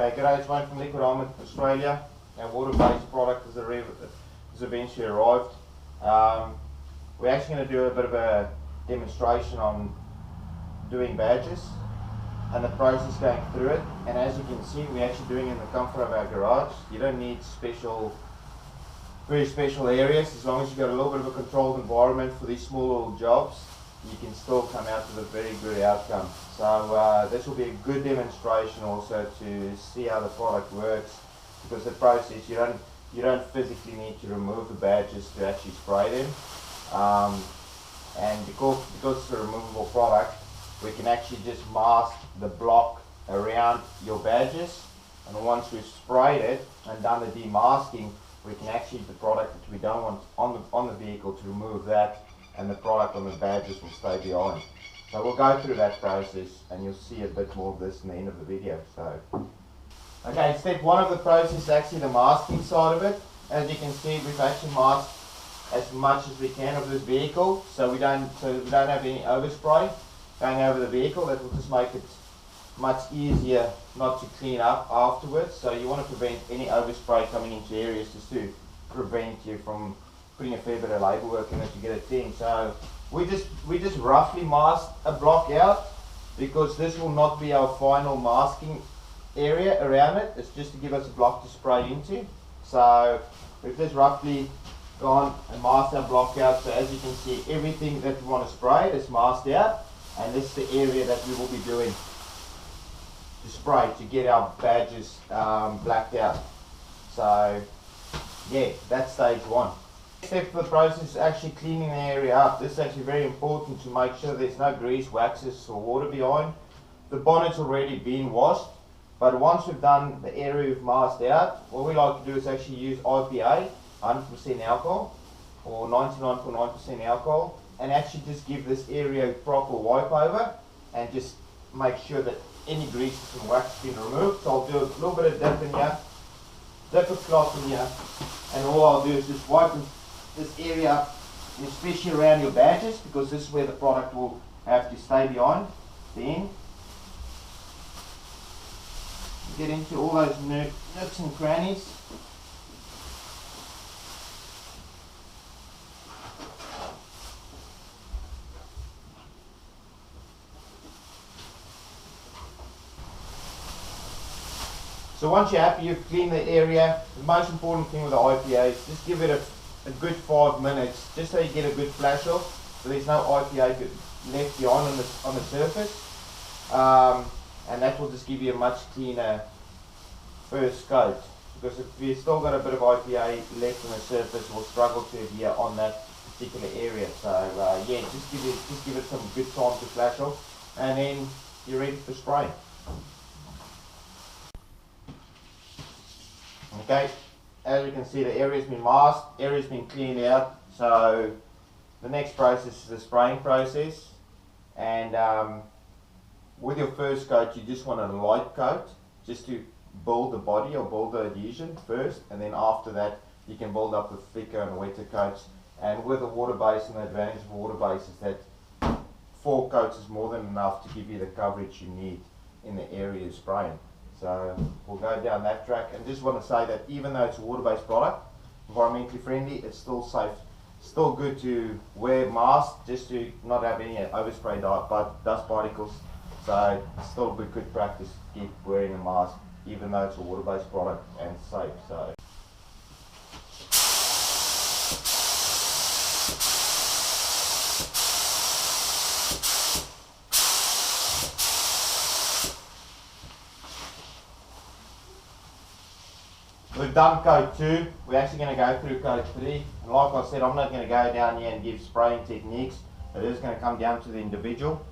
Okay, g'day, it's Wayne from Liquid Armour Australia. Our water-based product has eventually arrived. We're actually going to do a bit of a demonstration on doing badges and the process going through it. And as you can see, we're actually doing it in the comfort of our garage. You don't need very special areas. As long as you've got a little bit of a controlled environment for these small little jobs, you can still come out with a very good outcome. So this will be a good demonstration also to see how the product works, because the process, you don't physically need to remove the badges to actually spray them. And because it's a removable product, we can actually just mask the block around your badges, and once we've sprayed it and done the demasking, we can actually use the product that we don't want on the vehicle to remove that, and the product on the badges will stay behind. So we'll go through that process and you'll see a bit more of this in the end of the video. So, okay, step one of the process is actually the masking side of it. As you can see, we've actually masked as much as we can of this vehicle, so we don't have any overspray going over the vehicle. That will just make it much easier not to clean up afterwards. So you want to prevent any overspray coming into areas, just to prevent you from putting a fair bit of labour work in it to get it clean. So we just roughly mask a block out, because this will not be our final masking area around it. It's just to give us a block to spray into. So we've just roughly gone and masked our block out. So as you can see, everything that we want to spray is masked out, and this is the area that we will be doing to spray to get our badges blacked out. So yeah, that's stage one. Next step for the process is actually cleaning the area up. This is actually very important to make sure there's no grease, waxes or water behind. The bonnet's already been washed, but once we've done the area we've masked out, what we like to do is actually use IPA, 100% alcohol or 99.9% alcohol, and actually just give this area a proper wipe over and just make sure that any greases and wax has been removed. So I'll do a little bit of dip in here, dip a cloth in here, and all I'll do is just wipe this area up, especially around your badges, because this is where the product will have to stay behind. Then get into all those nooks and crannies. So once you're happy you've cleaned the area, the most important thing with the IPA is just give it a good 5 minutes, just so you get a good flash off, so there's no IPA left behind on the surface, and that will just give you a much cleaner first coat, because if you've still got a bit of IPA left on the surface, we'll struggle to adhere on that particular area. So yeah, just give it some good time to flash off, and then you're ready for spraying. Okay, as you can see, the area's been masked, area's been cleaned out. So the next process is the spraying process, and with your first coat you just want a light coat, just to build the body or build the adhesion first, and then after that you can build up with thicker and wetter coats. And with a water base, and the advantage of a water base is that 4 coats is more than enough to give you the coverage you need in the area you're spraying. So we'll go down that track, and just want to say that even though it's a water-based product, environmentally friendly, it's still safe, still good to wear masks, just to not have any overspray dust particles. So it's still good practice to keep wearing a mask, even though it's a water-based product and safe. So. We've done coat 2, we're actually going to go through coat 3, and like I said, I'm not going to go down here and give spraying techniques. It is going to come down to the individual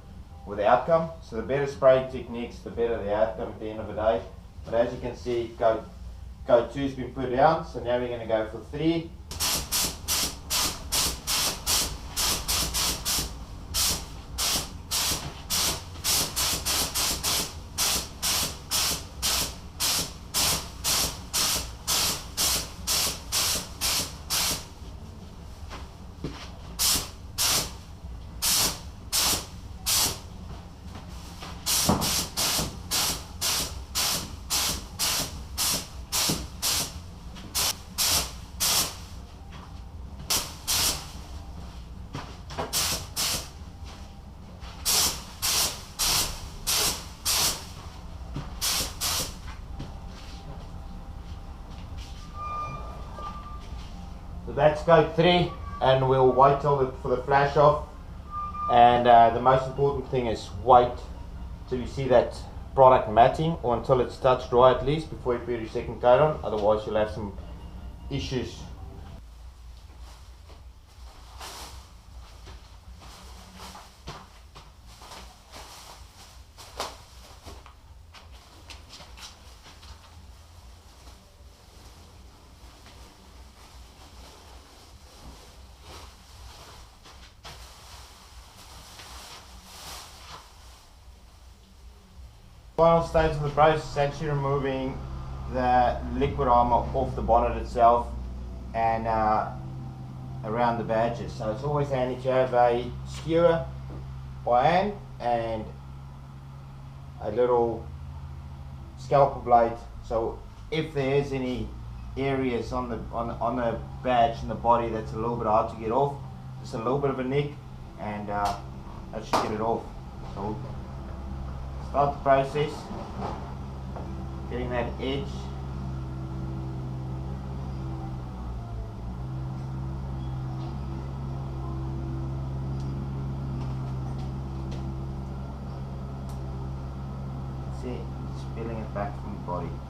with the outcome. So the better spraying techniques, the better the outcome at the end of the day. But as you can see, coat 2 has been put down, so now we're going to go for 3. let's go 3 and we'll wait for the flash off. And the most important thing is wait till you see that product matting, or until it's touch dry at least, before you put your second coat on, otherwise you'll have some issues. Final stage of the process is actually removing the liquid armor off the bonnet itself and around the badges. So it's always handy to have a skewer by hand and a little scalpel blade. So if there's any areas on the badge and the body that's a little bit hard to get off, just a little bit of a nick, and that should get it off. So start the process, getting that edge. See, just peeling it back from the body.